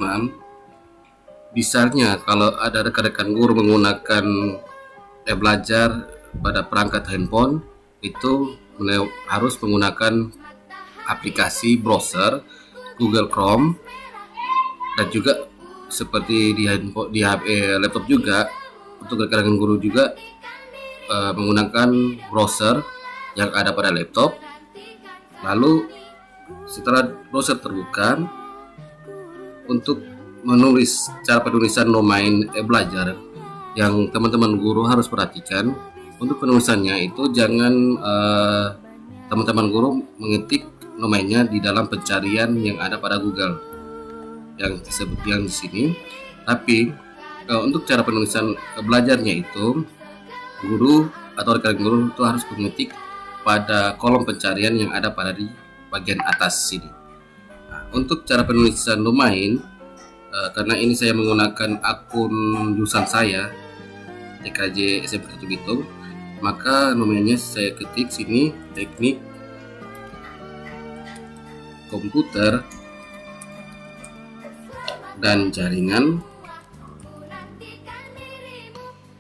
Nah, bisanya kalau ada rekan-rekan guru menggunakan belajar pada perangkat handphone itu harus menggunakan aplikasi browser Google Chrome, dan juga seperti di handphone, di HP, laptop juga untuk rekan-rekan guru juga menggunakan browser yang ada pada laptop. Lalu setelah browser terbuka, untuk menulis cara penulisan domain belajar yang teman-teman guru harus perhatikan. Untuk penulisannya itu jangan teman-teman guru mengetik domainnya di dalam pencarian yang ada pada Google yang disebut yang di sini, tapi untuk cara penulisan belajarnya itu guru atau rekan guru itu harus mengetik pada kolom pencarian yang ada pada di bagian atas sini. Nah, untuk cara penulisan domain, karena ini saya menggunakan akun jurusan saya TKJ SMP Satu Bitung, maka domainnya saya ketik sini teknik komputer dan jaringan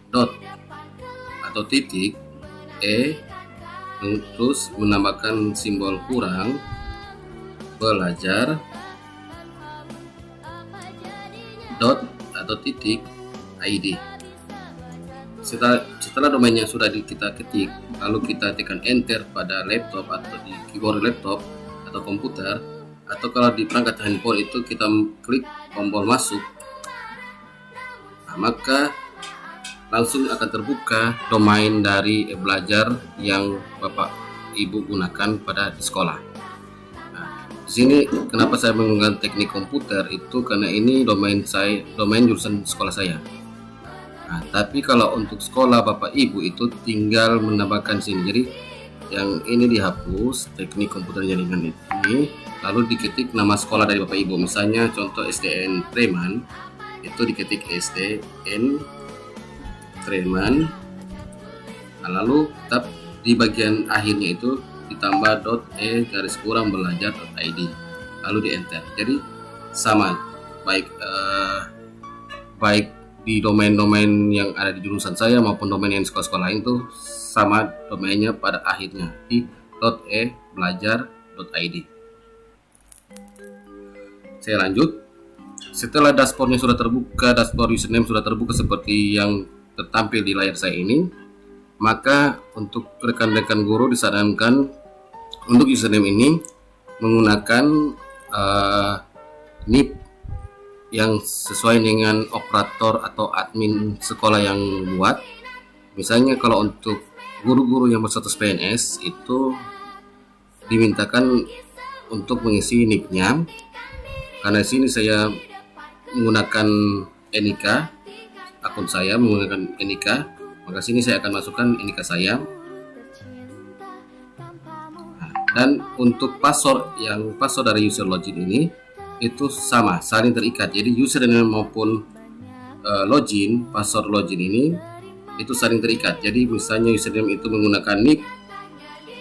dot atau titik terus menambahkan simbol kurang belajar dot atau titik id. Setelah domainnya sudah kita ketik, lalu kita tekan enter pada laptop atau di keyboard laptop atau komputer, atau kalau di perangkat handphone itu kita klik tombol masuk. Nah, maka langsung akan terbuka domain dari belajar yang Bapak Ibu gunakan pada di sekolah. Nah, di sini kenapa saya menggunakan teknik komputer itu karena ini domain jurusan sekolah saya. Nah, tapi kalau untuk sekolah Bapak Ibu itu tinggal menambahkan sini. Jadi yang ini dihapus, teknik komputer jaringan ini, lalu diketik nama sekolah dari Bapak Ibu. Misalnya contoh SDN Preman, itu diketik SDN Preman. Nah, lalu tetap di bagian akhirnya itu ditambah .e_belajar.id, lalu di enter. Jadi sama, baik di domain-domain yang ada di jurusan saya maupun domain yang sekolah-sekolah lain itu sama domainnya pada akhirnya di .e_belajar.id. Saya lanjut. Setelah dashboardnya sudah terbuka, dashboard username sudah terbuka seperti yang tertampil di layar saya ini, maka untuk rekan-rekan guru disarankan untuk username ini menggunakan NIP yang sesuai dengan operator atau admin sekolah yang buat. Misalnya kalau untuk guru-guru yang berstatus PNS itu dimintakan untuk mengisi NIP-nya. Karena di sini saya menggunakan NIK, akun saya menggunakan NIK, maka sini saya akan masukkan NIK saya. Nah, dan untuk password dari user login ini itu sama, saling terikat. Jadi username maupun password login ini itu saling terikat. Jadi misalnya username itu menggunakan NIP,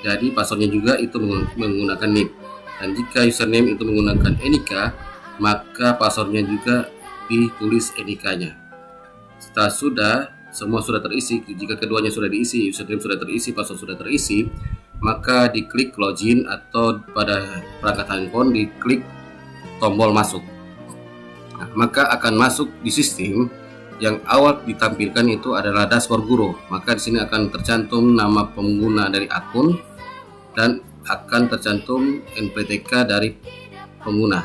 jadi passwordnya juga itu menggunakan NIP. Dan jika username itu menggunakan NIK, maka passwordnya juga ditulis NIK-nya. Setelah semua sudah terisi, jika keduanya sudah diisi, username sudah terisi, password sudah terisi, maka diklik login atau pada perangkat handphone diklik tombol masuk. Nah, maka akan masuk di sistem yang awal ditampilkan itu adalah dashboard guru. Maka di sini akan tercantum nama pengguna dari akun dan akan tercantum NPTK dari pengguna.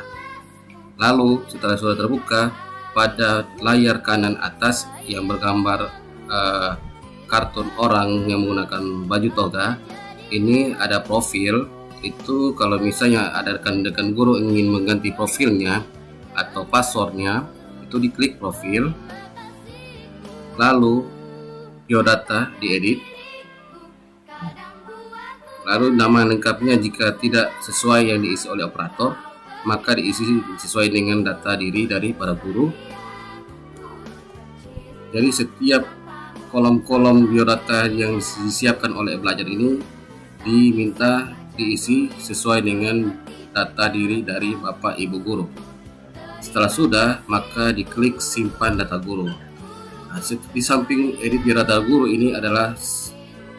Lalu setelah sudah terbuka, pada layar kanan atas yang bergambar kartun orang yang menggunakan baju toga, ini ada profil. Itu kalau misalnya ada rekan-rekan guru ingin mengganti profilnya atau passwordnya, itu diklik profil, lalu biodata diedit, lalu nama lengkapnya jika tidak sesuai yang diisi oleh operator, maka diisi sesuai dengan data diri dari para guru. Jadi setiap kolom-kolom biodata yang disiapkan oleh belajar ini diminta diisi sesuai dengan data diri dari Bapak Ibu guru. Setelah sudah, maka diklik simpan data guru. Nah, di samping edit data guru ini adalah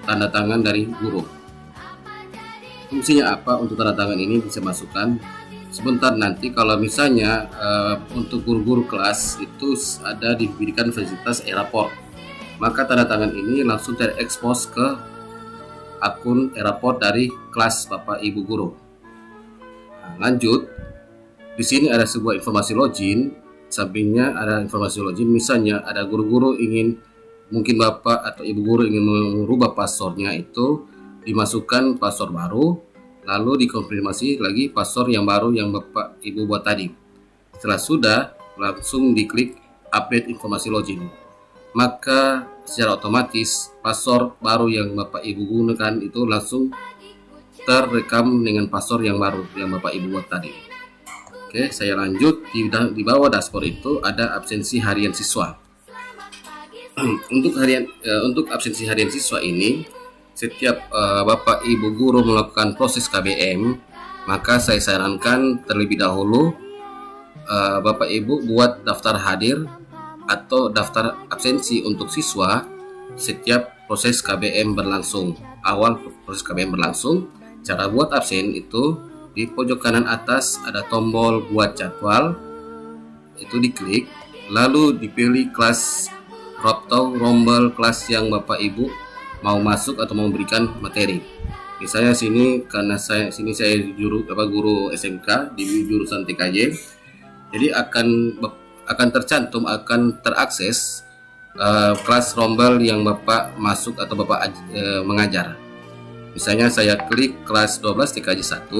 tanda tangan dari guru. Fungsinya apa untuk tanda tangan ini bisa masukkan sebentar nanti kalau misalnya untuk guru-guru kelas itu ada diberikan fasilitas e-raport, maka tanda tangan ini langsung terekspos ke akun e-raport dari kelas Bapak Ibu guru. Nah, lanjut, di sini ada sebuah informasi login, sampingnya ada informasi login. Misalnya ada guru-guru mungkin Bapak atau Ibu guru ingin merubah passwordnya, itu dimasukkan password baru, lalu dikonfirmasi lagi password yang baru yang Bapak Ibu buat tadi. Setelah sudah, langsung diklik update informasi login. Maka secara otomatis password baru yang Bapak Ibu gunakan itu langsung terekam dengan password yang baru yang Bapak Ibu buat tadi. Oke, saya lanjut. Di bawah dashboard itu ada absensi harian siswa. Untuk absensi harian siswa ini, setiap Bapak Ibu guru melakukan proses KBM, maka saya sarankan terlebih dahulu Bapak Ibu buat daftar hadir atau daftar absensi untuk siswa setiap proses KBM berlangsung. Awal proses KBM berlangsung, cara buat absen itu di pojok kanan atas ada tombol buat jadwal, itu diklik, lalu dipilih kelas atau rombel kelas yang Bapak Ibu mau masuk atau mau memberikan materi. Misalnya karena saya guru SMK di jurusan TKJ, jadi akan tercantum, akan terakses kelas rombel yang Bapak masuk atau Bapak mengajar. Misalnya saya klik kelas 12 TKJ 1,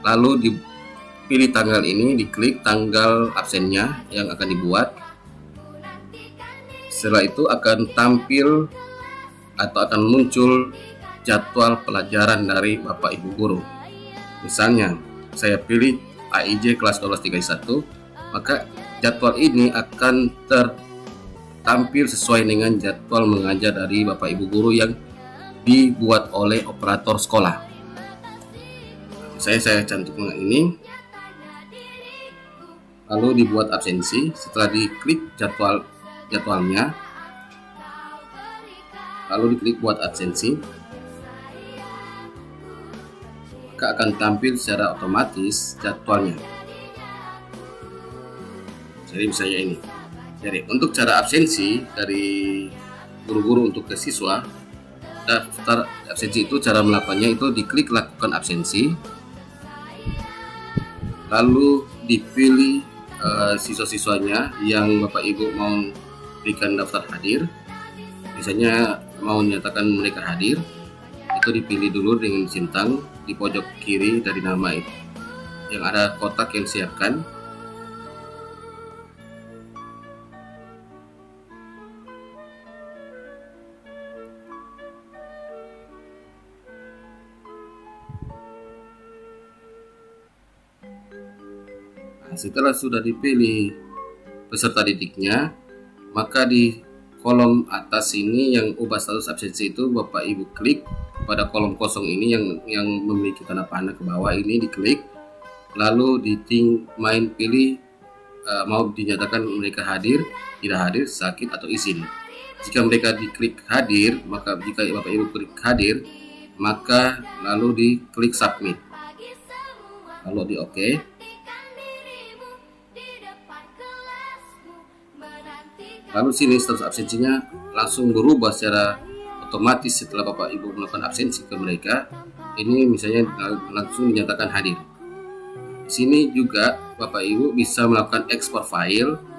lalu dipilih tanggal ini, diklik tanggal absennya yang akan dibuat. Setelah itu akan tampil atau akan muncul jadwal pelajaran dari Bapak Ibu guru. Misalnya saya pilih AIJ kelas 12 TKJ 1, maka jadwal ini akan tertampil sesuai dengan jadwal mengajar dari Bapak Ibu guru yang dibuat oleh operator sekolah. Saya cantumkan ini, lalu dibuat absensi. Setelah diklik jadwalnya, lalu diklik buat absensi, maka akan tampil secara otomatis jadwalnya. Jadi misalnya ini. Jadi untuk cara absensi dari guru-guru untuk ke siswa, daftar absensi itu cara melakukannya itu diklik lakukan absensi, lalu dipilih siswa-siswanya yang Bapak Ibu mau berikan daftar hadir. Misalnya mau menyatakan mereka hadir, itu dipilih dulu dengan centang di pojok kiri dari nama itu yang ada kotak yang siapkan. Nah, setelah sudah dipilih peserta didiknya, maka di kolom atas ini yang ubah status absensi itu Bapak Ibu klik pada kolom kosong ini yang memiliki tanda panah ke bawah ini, diklik, lalu pilih mau dinyatakan mereka hadir, tidak hadir, sakit atau izin. Jika mereka diklik hadir, maka jika Bapak Ibu klik hadir, maka lalu diklik submit, lalu di OK. Lalu sini status absensinya langsung berubah secara otomatis setelah Bapak Ibu melakukan absensi ke mereka. Ini misalnya langsung dinyatakan hadir. Di sini juga Bapak Ibu bisa melakukan ekspor file.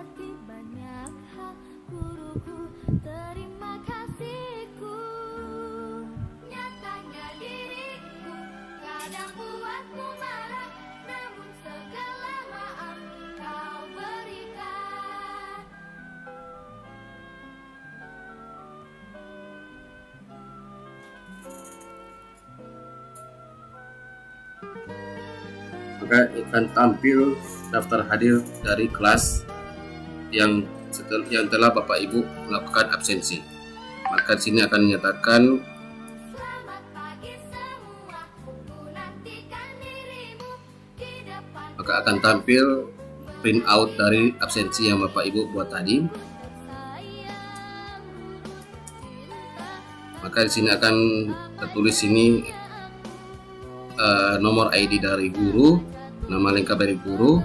Maka akan tampil daftar hadir dari kelas yang telah Bapak Ibu melakukan absensi. Maka di sini akan menyatakan maka akan tampil print out dari absensi yang Bapak Ibu buat tadi. Maka di sini akan tertulis ini nomor ID dari guru, nama lengkap dari guru.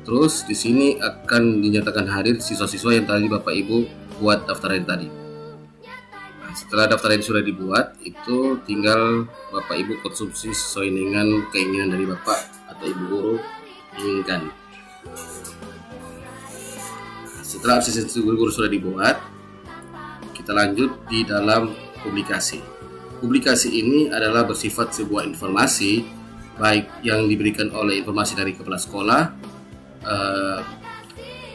Terus di sini akan dinyatakan hadir siswa-siswa yang tadi Bapak Ibu buat daftaran tadi. Nah, setelah daftaran sudah dibuat, itu tinggal Bapak Ibu konsumsi sesuai dengan keinginan dari Bapak atau Ibu guru inginkan. Setelah absensi guru sudah dibuat, kita lanjut di dalam publikasi. Publikasi ini adalah bersifat sebuah informasi, baik yang diberikan oleh informasi dari kepala sekolah,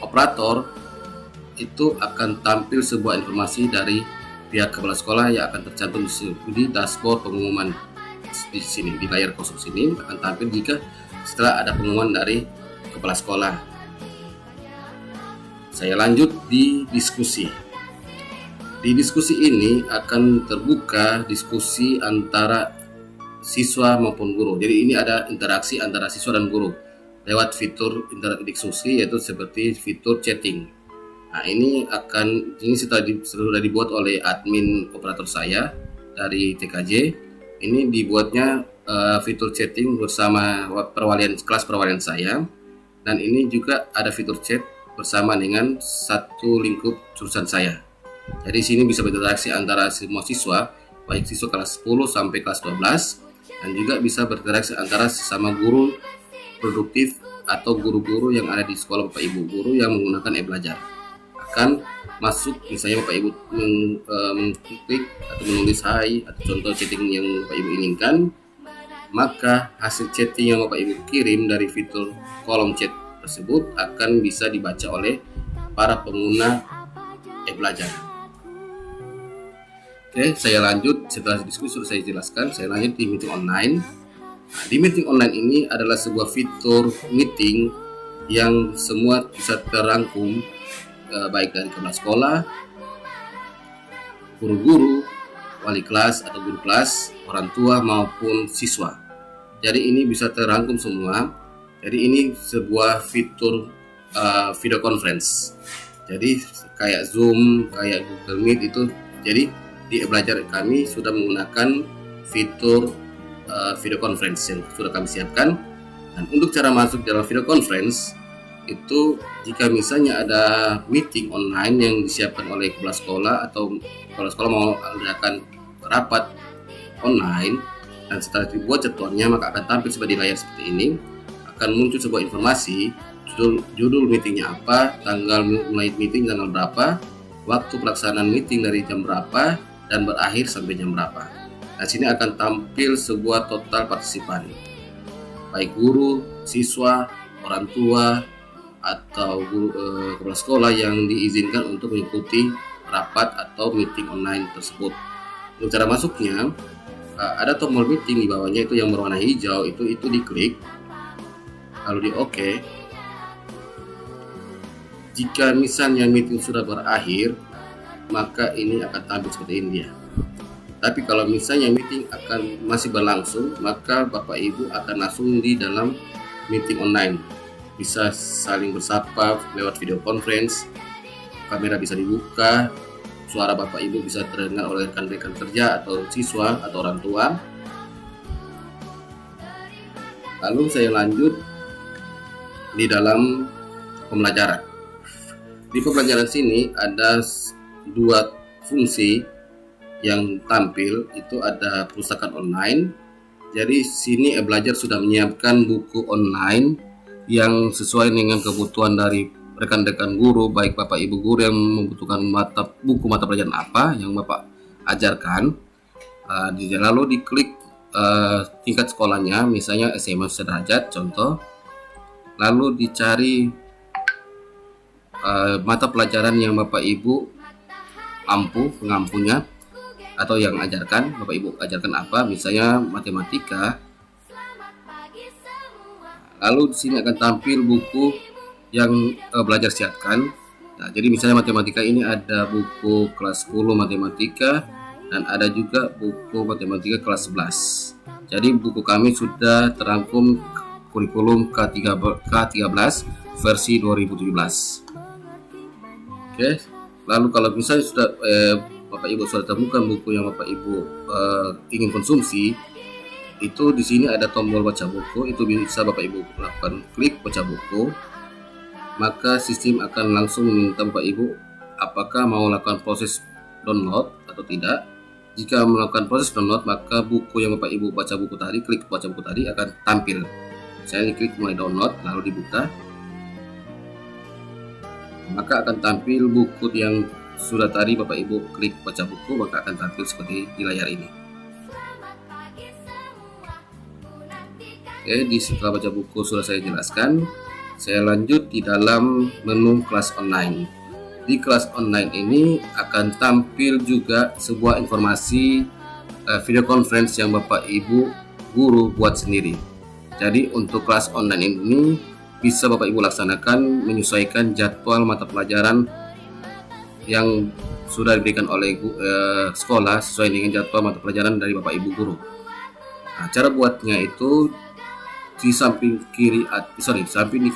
operator, itu akan tampil sebuah informasi dari pihak kepala sekolah yang akan tercantum di dashboard pengumuman di sini, di layar kosong sini akan tampil jika setelah ada pengumuman dari kepala sekolah. Saya lanjut di diskusi. Di diskusi ini akan terbuka diskusi antara siswa maupun guru. Jadi ini ada interaksi antara siswa dan guru lewat fitur interaktif diskusi, yaitu seperti fitur chatting. Nah, ini sudah dibuat oleh admin operator saya dari TKJ. Ini dibuatnya fitur chatting bersama kelas perwalian saya, dan ini juga ada fitur chat bersama dengan satu lingkup jurusan saya. Jadi sini bisa berinteraksi antara semua siswa, baik siswa kelas 10 sampai kelas 12, dan juga bisa berinteraksi antara sesama guru produktif atau guru-guru yang ada di sekolah Bapak Ibu, guru yang menggunakan e-belajar. Akan masuk, misalnya Bapak Ibu mengklik atau menulis hai atau contoh chatting yang Bapak Ibu inginkan, maka hasil chatting yang Bapak Ibu kirim dari fitur kolom chat tersebut akan bisa dibaca oleh para pengguna e-belajar. Oke, saya lanjut. Setelah diskusi sudah saya jelaskan, saya lanjut di meeting online. Nah, di meeting online ini adalah sebuah fitur meeting yang semua bisa terangkum, baik dari kepala sekolah, guru-guru, wali kelas atau guru kelas, orang tua maupun siswa. Jadi ini bisa terangkum semua. Jadi ini sebuah fitur video conference. Jadi kayak Zoom, kayak Google Meet itu. Jadi di e-belajar kami sudah menggunakan fitur video conference yang sudah kami siapkan. Dan untuk cara masuk dalam video conference itu, jika misalnya ada meeting online yang disiapkan oleh kepala sekolah atau kepala sekolah mau mengadakan rapat online, dan setelah dibuat jadwalnya, maka akan tampil seperti layar seperti ini. Akan muncul sebuah informasi, judul meetingnya apa, tanggal mulai meeting tanggal berapa, waktu pelaksanaan meeting dari jam berapa, dan berakhir sampai jam berapa. Nah, sini akan tampil sebuah total partisipan, baik guru, siswa, orang tua, atau kepala sekolah yang diizinkan untuk mengikuti rapat atau meeting online tersebut. Untuk cara masuknya, ada tombol meeting di bawahnya itu yang berwarna hijau, itu diklik, lalu di OK. Jika misalnya meeting sudah berakhir, maka ini akan tampil seperti ini dia. Tapi kalau misalnya meeting akan masih berlangsung, maka Bapak Ibu akan langsung di dalam meeting online. Bisa saling bersapa lewat video conference, kamera bisa dibuka, suara Bapak Ibu bisa terdengar oleh rekan-rekan kerja atau siswa atau orang tua. Lalu saya lanjut di dalam pembelajaran. Di pembelajaran sini ada dua fungsi yang tampil, itu ada perpustakaan online. Jadi sini e-belajar sudah menyiapkan buku online yang sesuai dengan kebutuhan dari rekan-rekan guru, baik Bapak Ibu guru yang membutuhkan buku mata pelajaran apa yang Bapak ajarkan. Lalu diklik tingkat sekolahnya, misalnya SMA sederajat contoh, lalu dicari mata pelajaran yang Bapak Ibu pengampunya atau yang ajarkan, Bapak Ibu ajarkan apa, misalnya matematika. Lalu di sini akan tampil buku yang belajar siapkan. Nah, jadi misalnya matematika ini ada buku kelas 10 matematika dan ada juga buku matematika kelas 11. Jadi buku kami sudah terangkum kurikulum K13 versi 2017. Oke, lalu kalau misalnya sudah Bapak Ibu sudah temukan buku yang Bapak Ibu ingin konsumsi, itu di sini ada tombol baca buku, itu bisa Bapak Ibu lakukan klik baca buku. Maka sistem akan langsung meminta Bapak Ibu apakah mau melakukan proses download atau tidak. Jika melakukan proses download, maka buku yang Bapak Ibu baca buku tadi, klik baca buku tadi akan tampil. Saya klik mulai download, lalu dibuka, maka akan tampil buku yang sudah tadi Bapak Ibu klik baca buku, maka akan tampil seperti di layar ini. Oke, setelah baca buku sudah saya jelaskan, saya lanjut di dalam menu kelas online. Di kelas online ini akan tampil juga sebuah informasi video conference yang Bapak Ibu guru buat sendiri. Jadi untuk kelas online ini bisa Bapak Ibu laksanakan menyesuaikan jadwal mata pelajaran yang sudah diberikan oleh sekolah sesuai dengan jadwal mata pelajaran dari Bapak Ibu guru. Nah, cara buatnya itu di samping samping di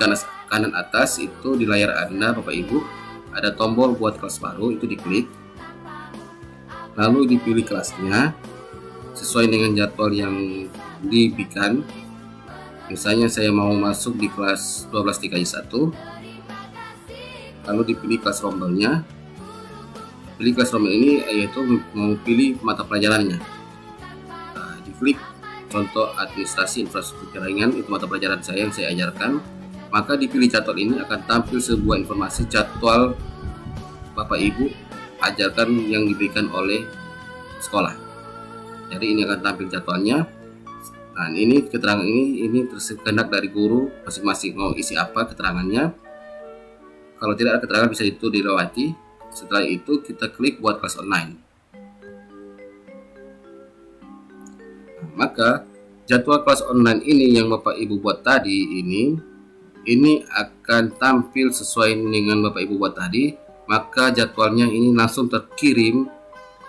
kanan atas itu di layar Anda Bapak Ibu ada tombol buat kelas baru, itu diklik, lalu dipilih kelasnya sesuai dengan jadwal yang diberikan. Misalnya saya mau masuk di kelas 12 TKI 1, lalu dipilih kelas rombelnya. Pilih kelas rombel ini yaitu mau pilih mata pelajarannya. Nah, diklik contoh administrasi infrastruktur jaringan, itu mata pelajaran saya yang saya ajarkan. Maka dipilih jadwal ini akan tampil sebuah informasi jadwal Bapak Ibu ajarkan yang diberikan oleh sekolah. Jadi ini akan tampil jadwalnya. Nah, ini keterangan ini tersekendak dari guru masing-masing mau isi apa keterangannya. Kalau tidak ada keterangan bisa itu dilewati. Setelah itu kita klik buat kelas online. Nah, maka jadwal kelas online ini yang Bapak Ibu buat tadi ini akan tampil sesuai dengan Bapak Ibu buat tadi. Maka jadwalnya ini langsung terkirim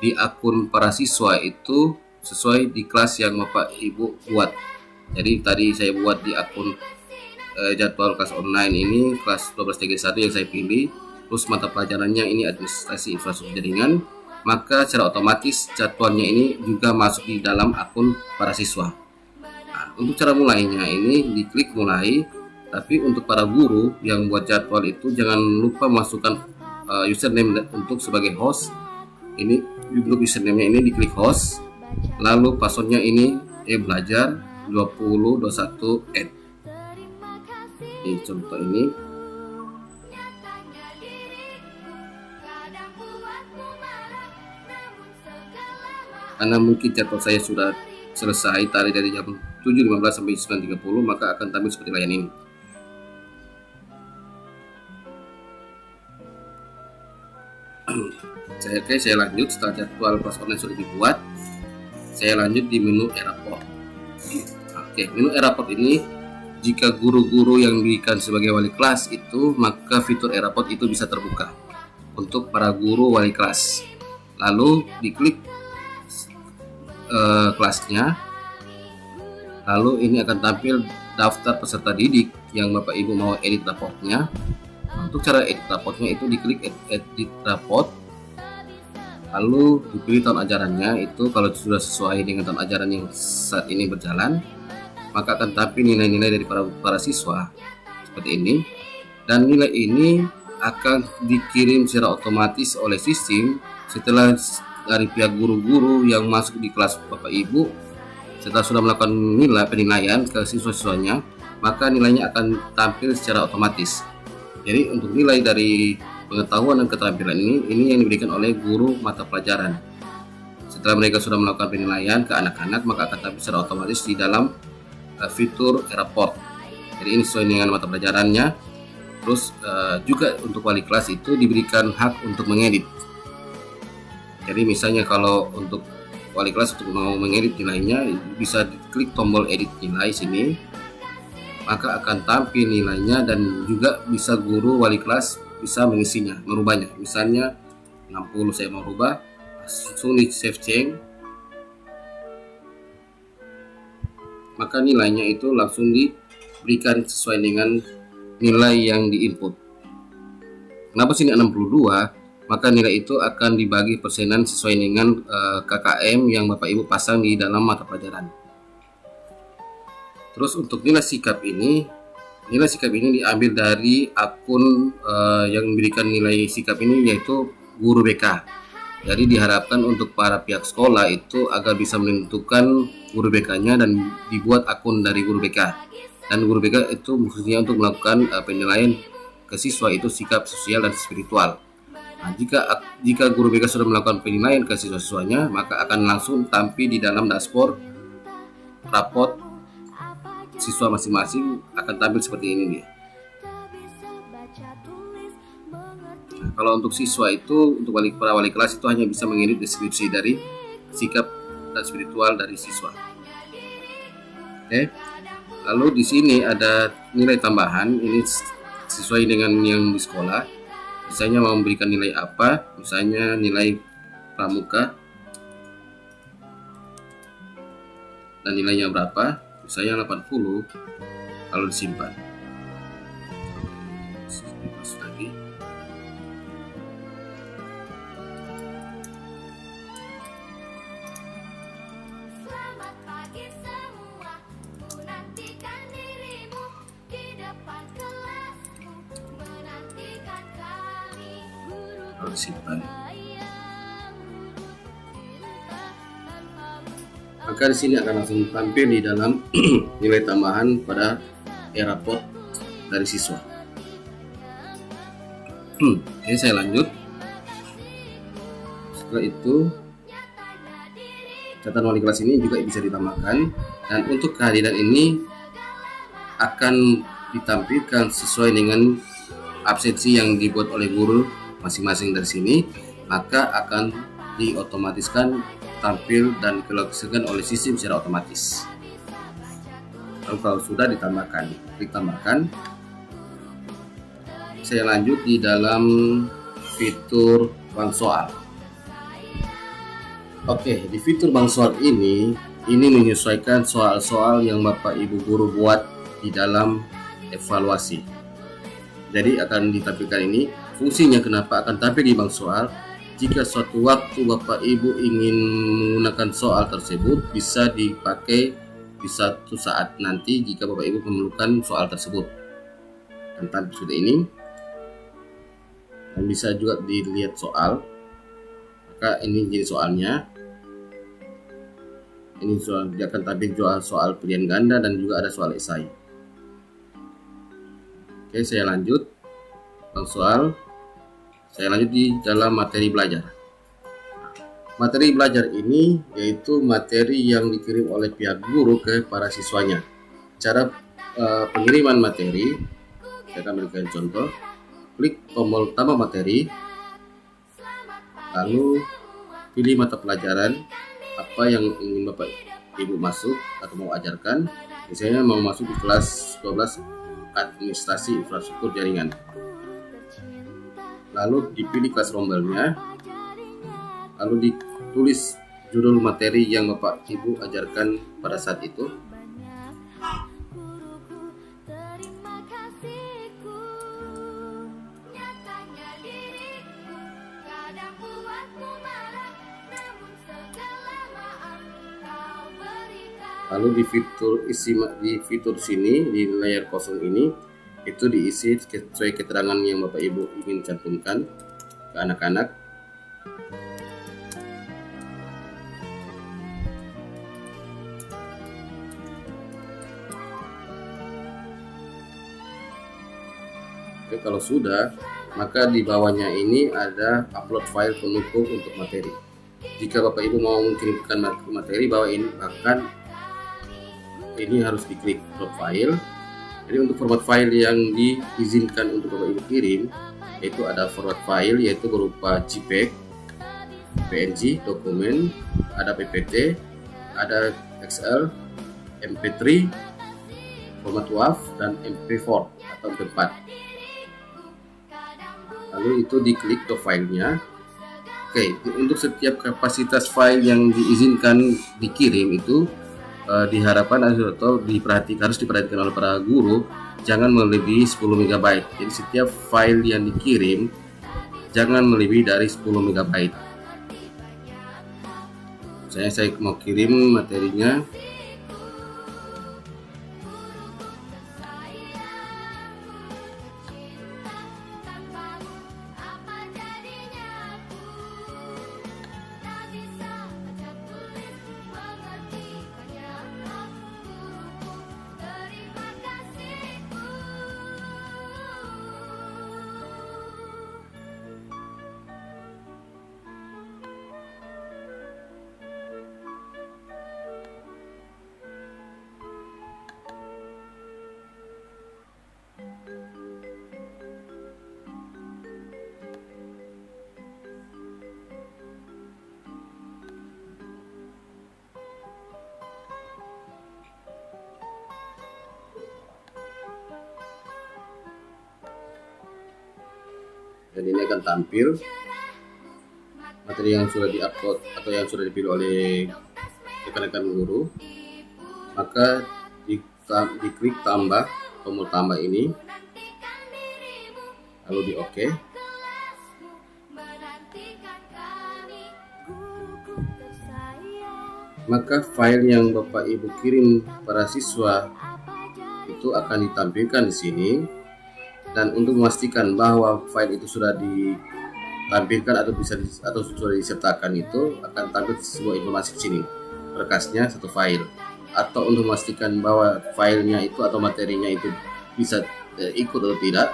di akun para siswa itu sesuai di kelas yang Bapak Ibu buat. Jadi tadi saya buat di akun jadwal kelas online ini kelas 12 TKI 1 yang saya pilih, terus mata pelajarannya ini administrasi infrastruktur jaringan, maka secara otomatis jadwalnya ini juga masuk di dalam akun para siswa. Nah, untuk cara mulainya ini diklik mulai, tapi untuk para guru yang buat jadwal itu jangan lupa masukkan username untuk sebagai host. Ini untuk username-nya ini diklik host, lalu passwordnya ini belajar 2021 @. Di contoh ini karena mungkin jadwal saya sudah selesai tadi dari jam 7.15 sampai 9.30, maka akan tampil seperti layar ini. Saya lanjut. Setelah jadwal kelas online sudah dibuat, saya lanjut di menu e-raport. Oke, menu e-raport ini jika guru-guru yang diberikan sebagai wali kelas itu, maka fitur e-raport itu bisa terbuka untuk para guru wali kelas. Lalu diklik kelasnya, lalu ini akan tampil daftar peserta didik yang Bapak Ibu mau edit raportnya. Untuk cara edit raportnya itu diklik edit raport, lalu dipilih tahun ajarannya. Itu kalau sudah sesuai dengan tahun ajaran yang saat ini berjalan, maka akan tampil nilai-nilai dari para siswa seperti ini, dan nilai ini akan dikirim secara otomatis oleh sistem setelah dari pihak guru-guru yang masuk di kelas Bapak Ibu. Setelah sudah melakukan penilaian ke siswa-siswanya, maka nilainya akan tampil secara otomatis. Jadi untuk nilai dari pengetahuan dan keterampilan ini yang diberikan oleh guru mata pelajaran. Setelah mereka sudah melakukan penilaian ke anak-anak, maka akan tampil secara otomatis di dalam fitur e-raport. Jadi ini sesuai dengan mata pelajarannya. Terus juga untuk wali kelas itu diberikan hak untuk mengedit. Jadi misalnya kalau untuk wali kelas untuk mau mengedit nilainya, bisa diklik tombol edit nilai sini, maka akan tampil nilainya, dan juga bisa guru wali kelas bisa mengisinya, merubahnya. Misalnya 60 saya mau rubah, langsung di save change, maka nilainya itu langsung diberikan sesuai dengan nilai yang diinput. Kenapa sini 62? Maka nilai itu akan dibagi persenan sesuai dengan KKM yang Bapak Ibu pasang di dalam mata pelajaran. Terus untuk nilai sikap ini diambil dari akun yang memberikan nilai sikap ini, yaitu guru BK. Jadi diharapkan untuk para pihak sekolah itu agar bisa menentukan guru BK-nya dan dibuat akun dari guru BK. Dan guru BK itu khususnya untuk melakukan penilaian ke siswa itu sikap, sosial, dan spiritual. Nah, jika guru BK sudah melakukan penilaian ke siswa-siswanya, maka akan langsung tampil di dalam dashboard rapot siswa masing-masing, akan tampil seperti ini nih. Nah, kalau untuk siswa itu, untuk para wali kelas itu hanya bisa mengedit deskripsi dari sikap dan spiritual dari siswa. Oke. Lalu di sini ada nilai tambahan, ini sesuai dengan yang di sekolah. Misalnya mau memberikan nilai apa, misalnya nilai pramuka dan nilainya berapa, misalnya 80, lalu disimpan. Lagi. Selamat pagi semua, ku nantikan dirimu di depan kelasku, menantikan kami guru. Lalu disimpan. Maka di sini akan langsung tampil di dalam nilai tambahan pada e-raport dari siswa. Oke, saya lanjut. Setelah itu, catatan wali kelas ini juga bisa ditambahkan, dan untuk kehadiran ini akan ditampilkan sesuai dengan absensi yang dibuat oleh guru masing-masing dari sini, maka akan diotomatiskan tampil dan dilakukan oleh sistem secara otomatis. Lalu kalau sudah ditambahkan, klik tambahkan. Saya lanjut di dalam fitur bank soal. Oke, di fitur bank soal ini menyesuaikan soal-soal yang Bapak Ibu guru buat di dalam evaluasi. Jadi akan ditampilkan ini. Fungsinya kenapa akan tampil di bank soal? Jika suatu waktu Bapak Ibu ingin menggunakan soal tersebut, bisa dipakai di suatu saat nanti jika Bapak Ibu memerlukan soal tersebut. Dan tampil seperti ini. Dan bisa juga dilihat soal. Maka ini jadi soalnya. Ini soal, dia akan tampil soal pilihan ganda dan juga ada soal esai. Oke, saya lanjut. Bang soal. Saya lanjut di dalam materi belajar. Materi belajar ini yaitu materi yang dikirim oleh pihak guru ke para siswanya. Cara pengiriman materi, saya akan berikan contoh. Klik tombol tambah materi, lalu pilih mata pelajaran apa yang ingin Bapak Ibu masuk atau mau ajarkan. Misalnya mau masuk di kelas 12 administrasi infrastruktur jaringan. Lalu dipilih kelas rombelnya, lalu ditulis judul materi yang Bapak Ibu ajarkan pada saat itu. Lalu di fitur sini di layar kosong ini itu diisi sesuai keterangan yang Bapak Ibu ingin cantumkan ke anak-anak. Oke, kalau sudah, maka di bawahnya ini ada upload file pendukung untuk materi. Jika Bapak Ibu mau mengirimkan materi bawah ini, bahkan ini harus diklik upload file. Jadi untuk format file yang diizinkan untuk Bapak Ibu kirim, yaitu ada format file yaitu berupa JPEG, PNG, dokumen, ada PPT, ada XL, MP3, format WAV, dan MP4 atau MP4. Lalu itu diklik ke filenya. Oke, untuk setiap kapasitas file yang diizinkan dikirim itu diharapkan atau harus diperhatikan oleh para guru, jangan melebihi 10 MB. Jadi setiap file yang dikirim jangan melebihi dari 10 MB. Saya mau kirim materinya. Dan ini akan tampil materi yang sudah diupload atau yang sudah dipilih oleh rekan-rekan guru. Maka diklik tambah, tombol tambah ini, lalu di OK. Maka file yang Bapak Ibu kirim para siswa itu akan ditampilkan di sini. Dan untuk memastikan bahwa file itu sudah ditampilkan atau sudah disertakan, itu akan tampil sebuah informasi di sini, berkasnya satu file. Atau untuk memastikan bahwa filenya itu atau materinya itu bisa ikut atau tidak,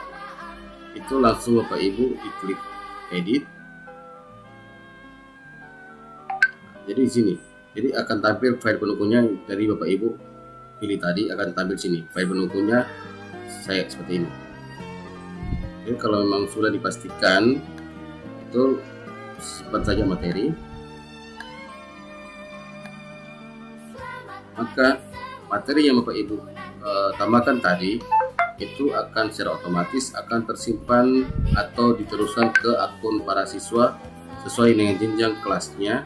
itu langsung Bapak Ibu diklik edit. Jadi di sini, jadi akan tampil file pendukungnya dari Bapak Ibu pilih tadi, akan tampil sini file pendukungnya saya seperti ini. Jadi kalau memang sudah dipastikan, itu simpan saja materi. Maka materi yang Bapak Ibu tambahkan tadi itu akan secara otomatis akan tersimpan atau diteruskan ke akun para siswa sesuai dengan jenjang kelasnya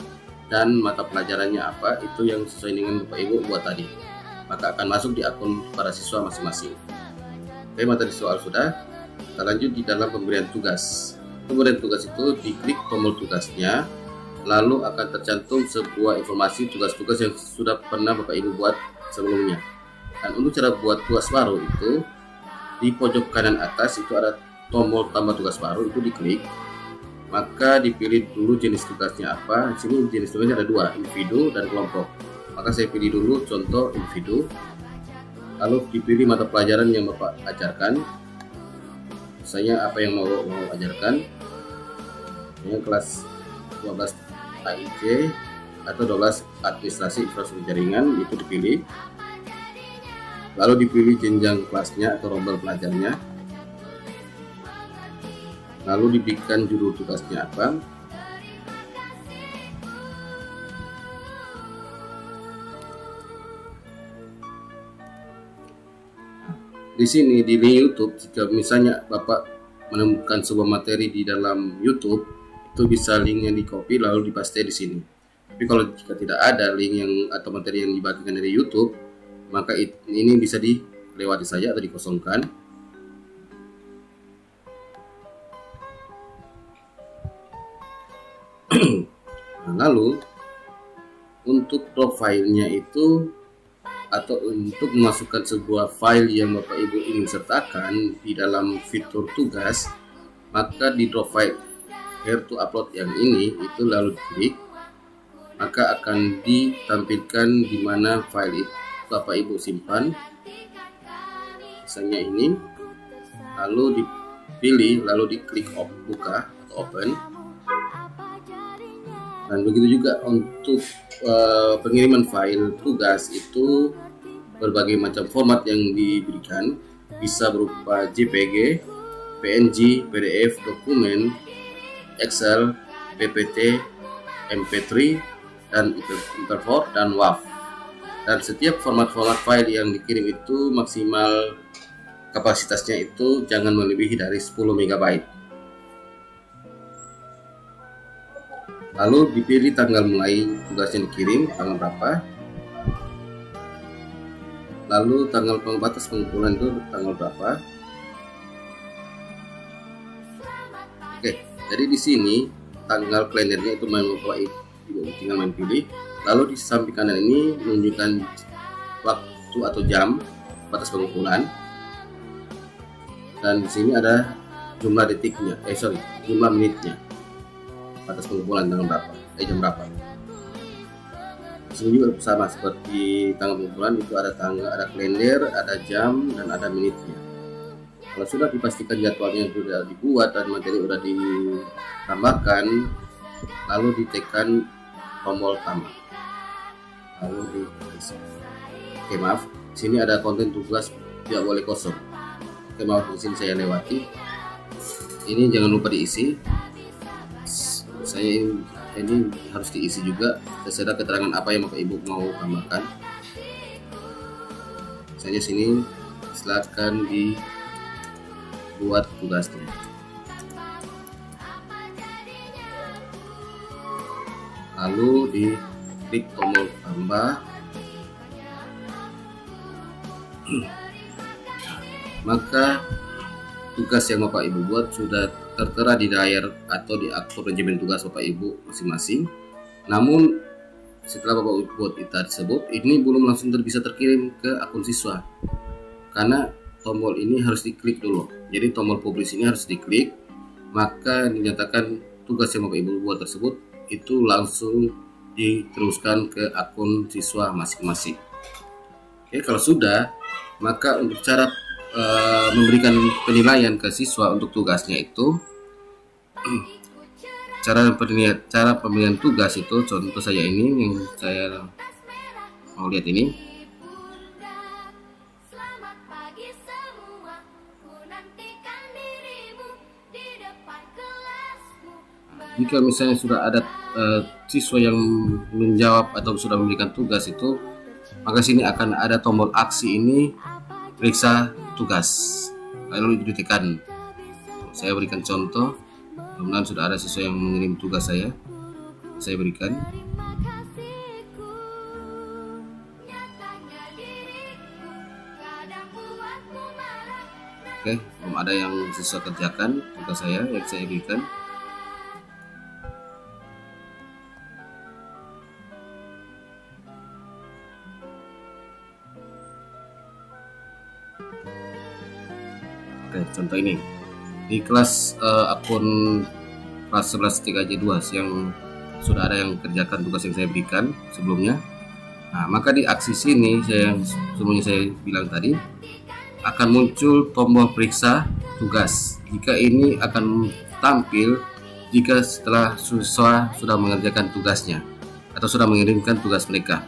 dan mata pelajarannya apa, itu yang sesuai dengan Bapak Ibu buat tadi. Maka akan masuk di akun para siswa masing-masing. Oke, materi soal sudah. Kita lanjut di dalam pemberian tugas. Pemberian tugas itu diklik tombol tugasnya, lalu akan tercantum sebuah informasi tugas-tugas yang sudah pernah Bapak Ibu buat sebelumnya. Dan untuk cara buat tugas baru itu, di pojok kanan atas itu ada tombol tambah tugas baru, itu diklik. Maka dipilih dulu jenis tugasnya apa. Di sini jenis tugasnya ada dua, individu dan kelompok. Maka saya pilih dulu contoh individu. Lalu dipilih mata pelajaran yang Bapak ajarkan. Saya apa yang mau ajarkan, yang kelas 12 AIC atau 12 administrasi infrastruktur jaringan, itu dipilih. Lalu dipilih jenjang kelasnya atau rombel pelajarnya, lalu diberikan judul tugasnya apa. Di sini di link YouTube, jika misalnya Bapak menemukan sebuah materi di dalam YouTube, itu bisa linknya di copy lalu dipaste di sini. Tapi kalau jika tidak ada link yang atau materi yang dibagikan dari YouTube, maka ini bisa dilewati saja atau dikosongkan. Nah, lalu untuk drop filenya itu, atau untuk memasukkan sebuah file yang Bapak Ibu ingin sertakan di dalam fitur tugas, maka di drop file here to upload yang ini itu lalu diklik, maka akan ditampilkan di mana file itu Bapak Ibu simpan, misalnya ini, lalu dipilih lalu diklik buka atau open. Dan begitu juga untuk pengiriman file tugas itu, berbagai macam format yang diberikan, bisa berupa JPG, PNG, PDF, dokumen, Excel, PPT, MP3, dan Interfor dan WAV. Dan setiap format-format file yang dikirim itu maksimal kapasitasnya itu jangan melebihi dari 10 MB. Lalu dipilih tanggal mulai tugasnya dikirim, tanggal berapa. Lalu tanggal batas pengumpulan itu tanggal berapa? Oke, jadi di sini tanggal kalendernya itu tinggal main pilih. Lalu di samping kanan ini menunjukkan waktu atau jam batas pengumpulan. Dan di sini ada jumlah detiknya, jumlah menitnya. Batas pengumpulan tanggal berapa? Jam berapa? Di sini juga sama seperti tanggal pengumpulan, itu ada tanggal, ada kalender, ada jam, dan ada menitnya. Kalau sudah dipastikan jadwalnya sudah dibuat dan materi sudah ditambahkan, lalu ditekan tombol tambah, lalu diisi. Oke, maaf, di sini ada konten tugas tidak boleh kosong. Oke, maaf, di sini saya lewati. Ini jangan lupa diisi. Ini harus diisi juga. Terserah keterangan apa yang Bapak Ibu mau tambahkan. Misalnya sini silakan dibuat tugasnya. Lalu diklik tombol tambah. Maka tugas yang Bapak Ibu buat sudah tertera di layar atau di akun manajemen tugas Bapak Ibu masing-masing. Namun setelah Bapak Ibu buat tersebut, ini belum langsung bisa terkirim ke akun siswa, karena tombol ini harus diklik dulu. Jadi tombol publish ini harus diklik, maka dinyatakan tugas yang Bapak Ibu buat tersebut itu langsung diteruskan ke akun siswa masing-masing. Oke, kalau sudah, maka untuk cara memberikan penilaian ke siswa untuk tugasnya itu, cara pemilihan tugas itu, contoh saya ini yang saya mau lihat ini. Jika misalnya sudah ada siswa yang menjawab atau sudah memberikan tugas itu, maka sini akan ada tombol aksi ini, periksa tugas, lalu ditekan. Saya berikan contoh, mudah-mudahan sudah ada siswa yang mengirim tugas saya berikan. Oke, belum ada yang siswa kerjakan tugas yang saya berikan. Oke, contoh ini di kelas akun kelas 11 3J2 yang sudah ada yang kerjakan tugas yang saya berikan sebelumnya. Nah, maka di aksi sini yang sebelumnya saya bilang tadi akan muncul tombol periksa tugas. Jika ini akan tampil jika setelah siswa sudah mengerjakan tugasnya atau sudah mengirimkan tugas mereka,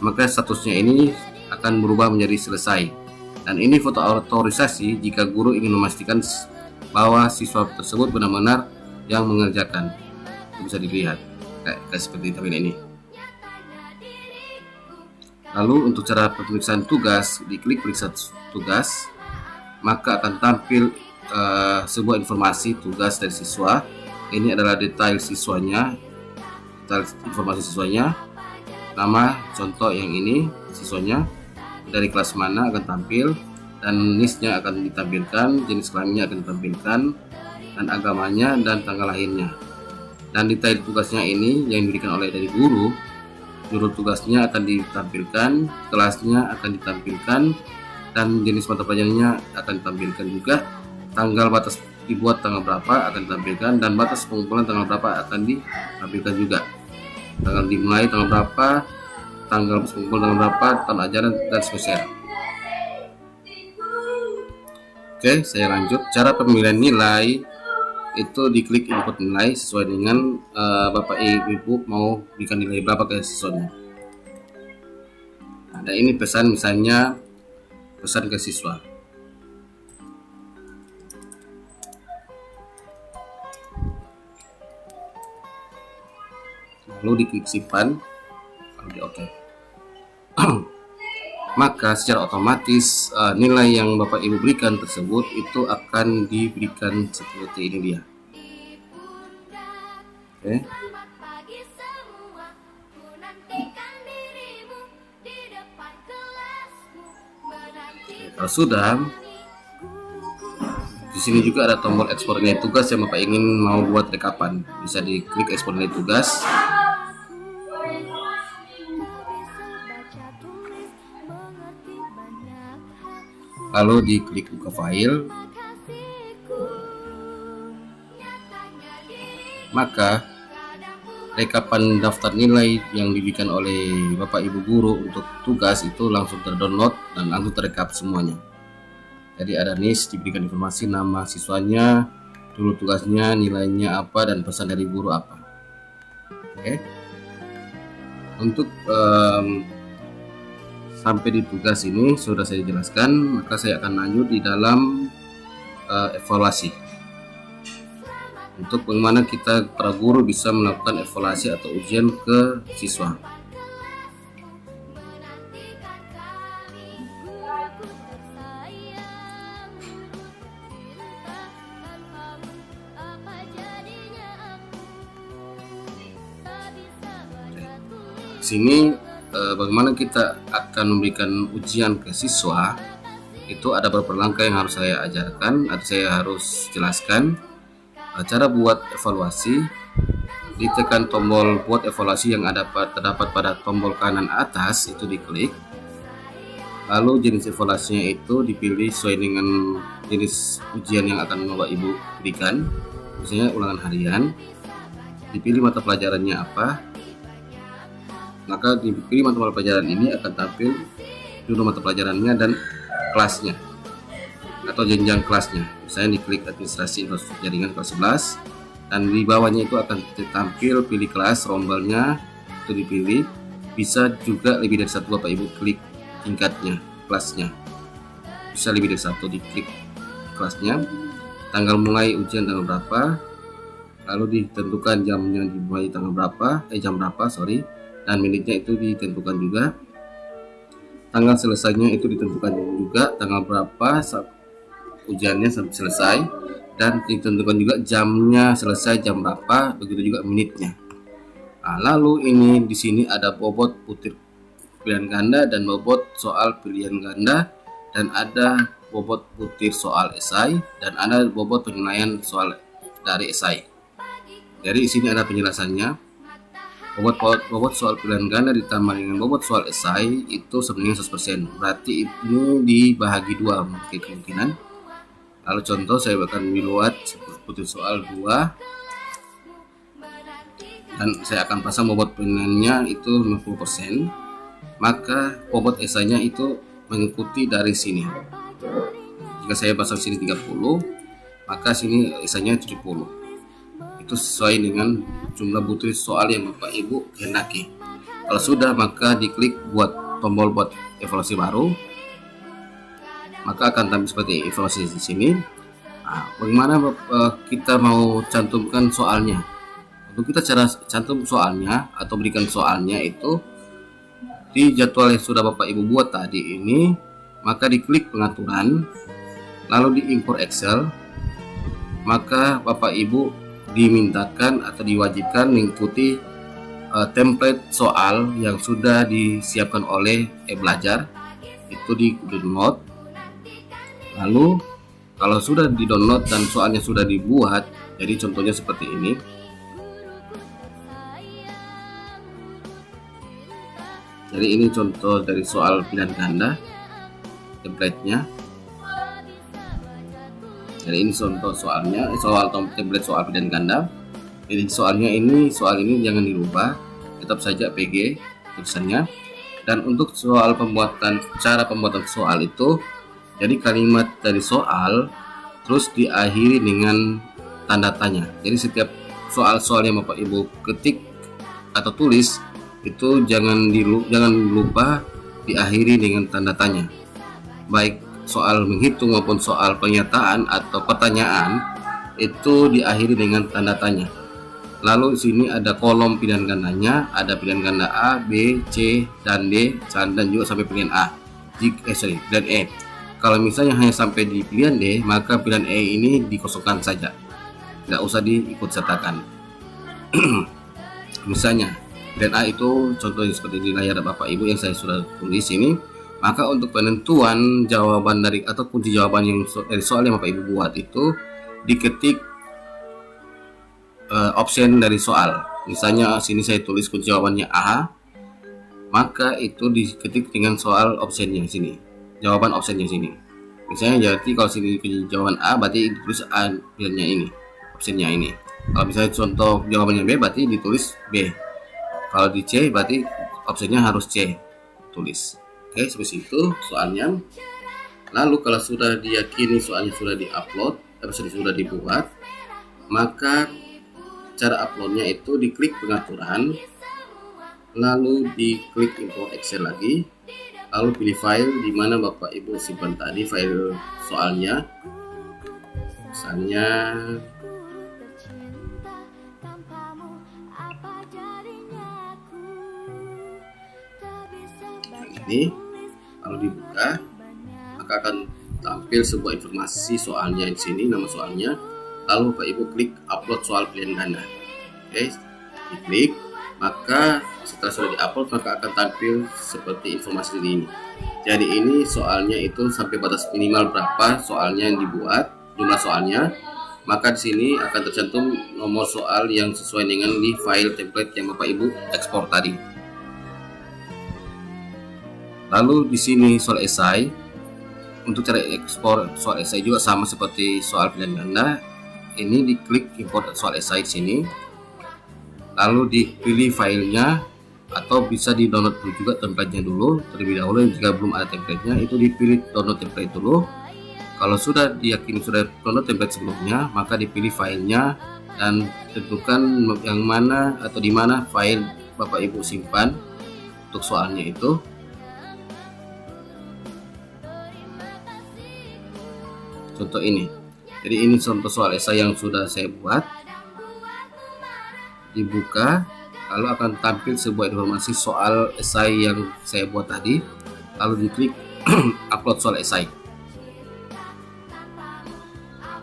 maka statusnya ini akan berubah menjadi selesai. Dan ini foto otorisasi jika guru ingin memastikan bahwa siswa tersebut benar-benar yang mengerjakan. Itu bisa dilihat kayak seperti tabel ini. Lalu untuk cara pemeriksaan tugas, diklik periksa tugas, maka akan tampil sebuah informasi tugas dari siswa. Ini adalah detail siswanya, detail informasi siswanya, nama, contoh yang ini siswanya, dari kelas mana akan tampil, dan NIS-nya akan ditampilkan, jenis kelaminnya akan ditampilkan, dan agamanya dan tanggal lahirnya. Dan detail tugasnya ini yang diberikan oleh dari guru, judul tugasnya akan ditampilkan, kelasnya akan ditampilkan, dan jenis mata pelajarannya akan ditampilkan juga. Tanggal batas dibuat tanggal berapa akan ditampilkan, dan batas pengumpulan tanggal berapa akan ditampilkan juga. Tanggal dimulai tanggal berapa, tanggal pengumpulan tanggal berapa, tahun ajaran, dan seterusnya. Oke, saya lanjut. Cara pemilihan nilai itu diklik input nilai sesuai dengan Bapak Ibu mau berikan nilai berapa ke siswanya. Ada ini pesan, misalnya pesan ke siswa. Lalu diklik simpan, lalu di OK. Maka secara otomatis nilai yang Bapak Ibu berikan tersebut itu akan diberikan seperti ini dia. Oke. Kalau sudah, di sini juga ada tombol ekspor nilai tugas yang Bapak ingin mau buat rekapan. Bisa diklik ekspor nilai tugas. Lalu diklik buka file. Maka rekapan daftar nilai yang diberikan oleh Bapak Ibu guru untuk tugas itu langsung terdownload dan langsung terekap semuanya. Jadi ada NIS, diberikan informasi nama siswanya, dulu tugasnya, nilainya apa, dan pesan dari guru apa. Oke. Untuk sampai di tugas ini sudah saya jelaskan, maka saya akan lanjut di dalam evaluasi. Untuk bagaimana kita para guru bisa melakukan evaluasi atau ujian ke siswa. Di sini bagaimana kita akan memberikan ujian ke siswa, itu ada beberapa langkah yang harus saya ajarkan atau saya harus jelaskan. Cara buat evaluasi, ditekan tombol buat evaluasi yang terdapat pada tombol kanan atas, itu diklik. Lalu jenis evaluasinya itu dipilih sesuai dengan jenis ujian yang akan Bapak Ibu berikan. Misalnya ulangan harian, dipilih mata pelajarannya apa. Maka dipilih mata pelajaran ini akan tampil dulu mata pelajarannya dan kelasnya atau jenjang kelasnya. Misalnya diklik administrasi infrastruktur jaringan kelas 11, dan di bawahnya itu akan tampil pilih kelas rombalnya, itu dipilih. Bisa juga lebih dari satu Bapak Ibu klik tingkatnya, kelasnya. Bisa lebih dari satu, diklik kelasnya, tanggal mulai ujian tanggal berapa, lalu ditentukan jamnya dimulai tanggal berapa, jam berapa, dan minitnya itu ditentukan juga. Tanggal selesainya itu ditentukan juga, tanggal berapa ujiannya sampai selesai, dan ditentukan juga jamnya selesai jam berapa, begitu juga minitnya. Nah, lalu ini di sini ada bobot butir pilihan ganda dan bobot soal pilihan ganda, dan ada bobot butir soal esai, dan ada bobot penilaian soal dari esai. Jadi di sini ada penjelasannya. Bobot soal pilihan ganda ditambah dengan bobot soal esai itu sebenarnya 100%. Berarti ini dibahagi dua kemungkinan. Lalu contoh saya akan membuat butir soal 2, dan saya akan pasang bobot penilaiannya itu 50%. Maka bobot esainya itu mengikuti dari sini. Jika saya pasang sini 30, maka sini esainya 70. Itu sesuai dengan jumlah butir soal yang Bapak Ibu kehendaki. Kalau sudah, maka diklik buat tombol buat evaluasi baru, maka akan tampil seperti evaluasi di sini. Nah, bagaimana kita mau cantumkan soalnya? Untuk kita cara cantum soalnya atau berikan soalnya itu di jadwal yang sudah Bapak Ibu buat tadi ini, maka diklik pengaturan, lalu diimpor Excel, maka Bapak Ibu dimintakan atau diwajibkan mengikuti template soal yang sudah disiapkan oleh e-belajar, itu di download. Lalu kalau sudah di download dan soalnya sudah dibuat, jadi contohnya seperti ini. Jadi ini contoh dari soal pilihan ganda template-nya. Jadi ini contoh soalnya, template soal pilihan ganda. Jadi soal ini jangan dirubah, tetap saja PG tulisannya. Dan untuk soal cara pembuatan soal itu, jadi kalimat dari soal terus diakhiri dengan tanda tanya. Jadi setiap soal-soal yang Bapak Ibu ketik atau tulis itu jangan lupa diakhiri dengan tanda tanya. Baik soal menghitung maupun soal pernyataan atau pertanyaan itu diakhiri dengan tanda tanya. Lalu di sini ada kolom pilihan gandanya, ada pilihan ganda A, B, C, dan D, dan juga sampai pilihan A. Pilihan E. Kalau misalnya hanya sampai di pilihan D, maka pilihan E ini dikosongkan saja, tidak usah diikut sertakan. Misalnya pilihan A itu contohnya seperti di layar Bapak Ibu yang saya sudah tulis ini. Maka untuk penentuan jawaban dari atau kunci jawaban yang dari soal yang Bapak Ibu buat itu diketik option dari soal. Misalnya sini saya tulis kunci jawabannya A, maka itu diketik dengan soal optionnya sini, jawaban optionnya sini. Misalnya jadi kalau sini kunci jawaban A berarti ditulis A pilihannya ini, optionnya ini. Kalau misalnya contoh jawabannya B berarti ditulis B. Kalau di C berarti optionnya harus C tulis. Oke, seperti itu soalnya. Lalu kalau sudah diyakini soalnya sudah diupload, sudah dibuat, maka cara uploadnya itu diklik pengaturan, lalu diklik import Excel lagi, lalu pilih file di mana Bapak Ibu simpan tadi file soalnya. Misalnya ini, lalu dibuka, maka akan tampil sebuah informasi soalnya di sini, nama soalnya. Lalu Bapak Ibu klik upload soal pilihan ganda. Oke, diklik, maka setelah sudah diupload maka akan tampil seperti informasi ini. Jadi ini soalnya itu sampai batas minimal berapa soalnya yang dibuat, jumlah soalnya. Maka di sini akan tercantum nomor soal yang sesuai dengan di file template yang Bapak Ibu ekspor tadi. Lalu di sini soal esai, untuk cara ekspor soal esai juga sama seperti soal pilihan ganda. Ini diklik import soal esai di sini, lalu dipilih filenya atau bisa di download dulu juga template-nya dulu terlebih dahulu. Jika belum ada template-nya itu dipilih download template dulu. Kalau sudah diyakini sudah download template sebelumnya, maka dipilih filenya dan tentukan yang mana atau di mana file Bapak Ibu simpan untuk soalnya itu. Contoh ini, jadi ini contoh soal esai yang sudah saya buat. Dibuka, lalu akan tampil sebuah informasi soal esai yang saya buat tadi, lalu diklik upload soal esai.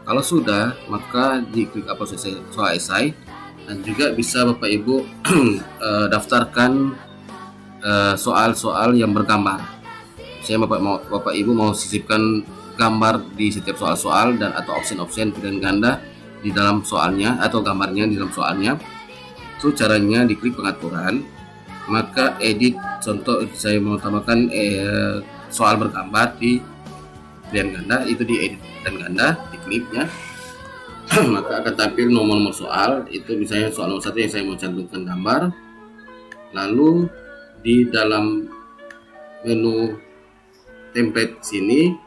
Kalau sudah, maka diklik upload soal esai, dan juga bisa Bapak Ibu daftarkan soal-soal yang bergambar. Saya Bapak Ibu mau sisipkan gambar di setiap soal-soal dan atau option-option pilihan ganda di dalam soalnya atau gambarnya di dalam soalnya. Itu caranya diklik pengaturan, maka edit. Contoh saya mau tambahkan soal bergambar di pilihan ganda, itu di edit dan ganda dikliknya. Maka akan tampil nomor-nomor soal. Itu misalnya soal nomor 1 yang saya mau cantumkan gambar. Lalu di dalam menu template sini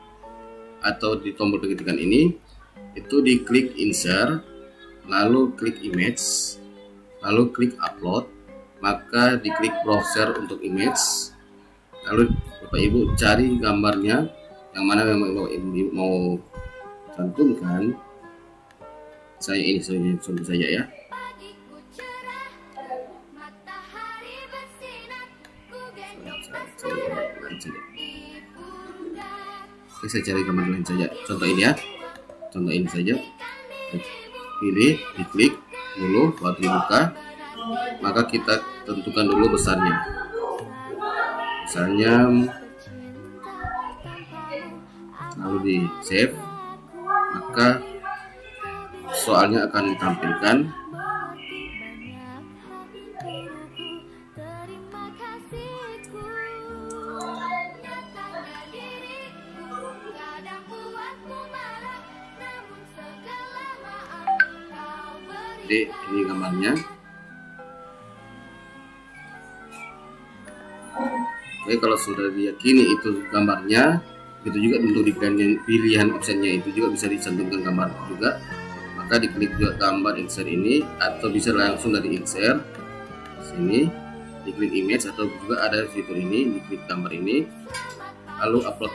atau di tombol pengetikan ini itu diklik insert, lalu klik image, lalu klik upload, maka diklik browser untuk image, lalu Bapak Ibu cari gambarnya yang mana memang Bapak Ibu mau cantumkan. Saya ini contoh saja ya. Oke, saya cari gambar lain saja. Contoh ini ya. Contoh ini saja. Pilih, diklik dulu, baru dibuka. Maka kita tentukan dulu besarnya. Misalnya, lalu di save. Maka soalnya akan ditampilkan. Jadi ini gambarnya. Oke, kalau sudah diyakini itu gambarnya, itu juga untuk di pilihan optionnya itu juga bisa dicantumkan gambar juga. Maka diklik juga gambar insert ini, atau bisa langsung dari insert sini diklik image, atau juga ada fitur ini diklik gambar ini, lalu upload,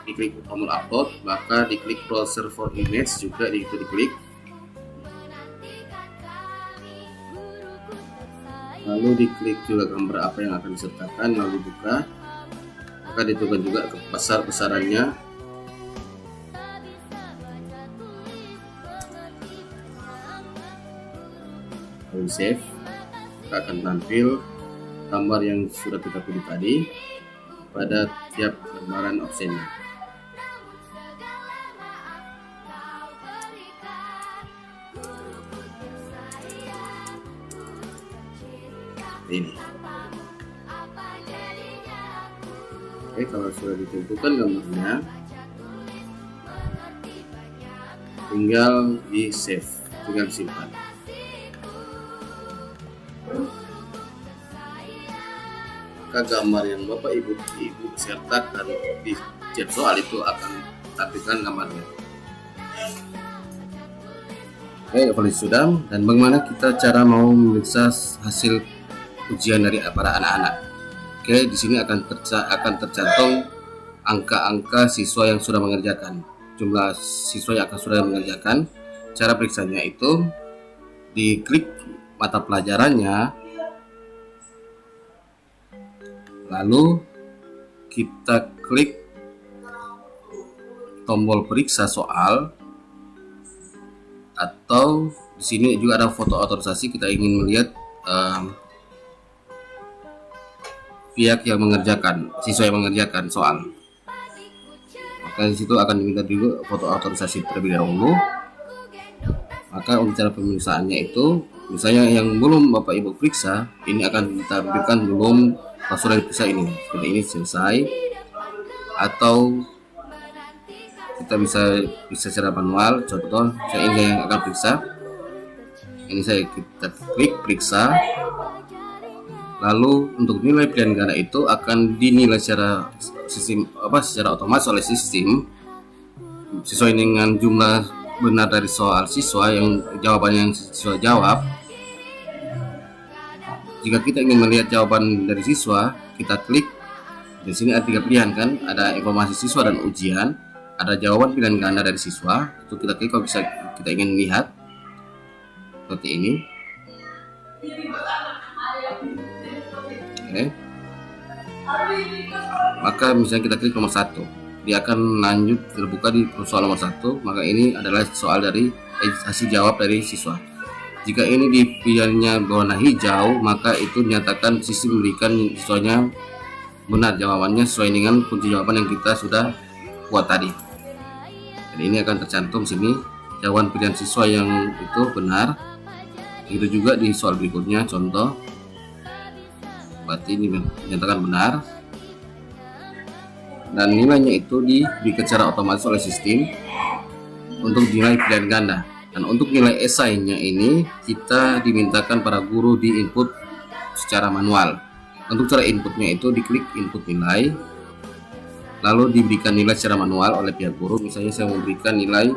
diklik tombol upload, maka diklik browser for image juga itu diklik. Lalu diklik juga gambar apa yang akan disertakan, lalu buka, maka ditentukan juga ke besar-besarannya. Lalu save, maka akan tampil gambar yang sudah kita pilih tadi. pada tiap lembaran absennya. Ini. Oke, kalau sudah ditentukan gambarnya, tinggal di save, tinggal simpan. Maka gambar yang Bapak Ibu sertakan di chat soal itu akan tampilkan gambarnya. Oke, evaluasi sudah. Dan bagaimana kita cara mau memeriksa hasil ujian dari para anak-anak? Oke, di sini akan tercantum angka-angka siswa yang sudah mengerjakan, jumlah siswa yang akan sudah mengerjakan. Cara periksanya itu diklik mata pelajarannya, lalu kita klik tombol periksa soal, atau di sini juga ada foto otorisasi. Kita ingin melihat pihak yang mengerjakan, siswa yang mengerjakan soal, maka di situ akan diminta juga foto otorisasi terlebih dahulu. Maka untuk cara pemeriksaannya itu, misalnya yang belum Bapak Ibu periksa, ini akan ditampilkan belum sudah diperiksa ini, seperti ini selesai, atau kita bisa secara manual. Contoh saya ini yang akan periksa, ini kita klik periksa. Lalu untuk nilai pilihan ganda itu akan dinilai secara otomatis oleh sistem sesuai dengan jumlah benar dari soal siswa yang jawabannya yang siswa jawab. Jika kita ingin melihat jawaban dari siswa, kita klik di sini. Ada 3 pilihan kan, ada informasi siswa dan ujian, ada jawaban pilihan ganda dari siswa. Itu kita klik kalau bisa kita ingin lihat seperti ini. Oke. Maka misalnya kita klik nomor 1, dia akan lanjut terbuka di soal nomor 1. Maka ini adalah soal dari hasil jawab dari siswa. Jika ini dipilihnya berwarna hijau, maka itu dinyatakan sistem memberikan siswanya benar jawabannya sesuai dengan kunci jawaban yang kita sudah buat tadi. Dan ini akan tercantum sini jawaban pilihan siswa yang itu benar. Itu juga di soal berikutnya, contoh, berarti ini dinyatakan benar, dan nilainya itu diberikan secara otomatis oleh sistem untuk nilai pilihan ganda. Dan untuk nilai esainya ini kita dimintakan para guru di input secara manual. Untuk cara inputnya itu diklik input nilai, lalu diberikan nilai secara manual oleh pihak guru. Misalnya saya memberikan nilai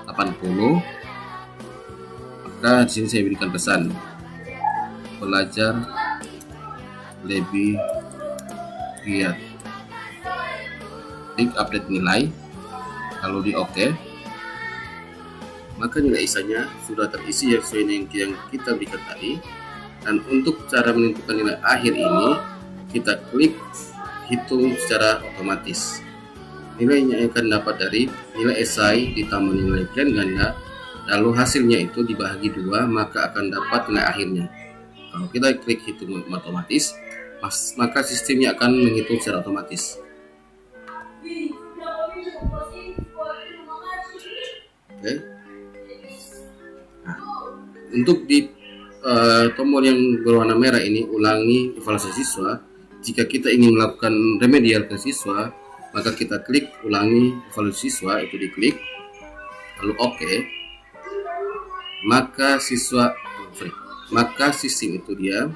80, maka di sini saya berikan pesan belajar lebih giat. Klik update nilai, lalu di OK. Maka nilai esainya sudah terisi sesuai dengan yang kita berikan tadi. Dan untuk cara menentukan nilai akhir ini, kita klik hitung secara otomatis. Nilainya akan dapat dari nilai esai ditambah nilai pilihan ganda, lalu hasilnya itu dibagi 2, maka akan dapat nilai akhirnya. Kalau kita klik hitung otomatis, maka sistemnya akan menghitung secara otomatis. Oke. Nah, untuk di tombol yang berwarna merah ini, ulangi evaluasi siswa. Jika kita ingin melakukan remedial ke siswa, maka kita klik ulangi evaluasi siswa, itu diklik, lalu OK. Maka sistem itu dia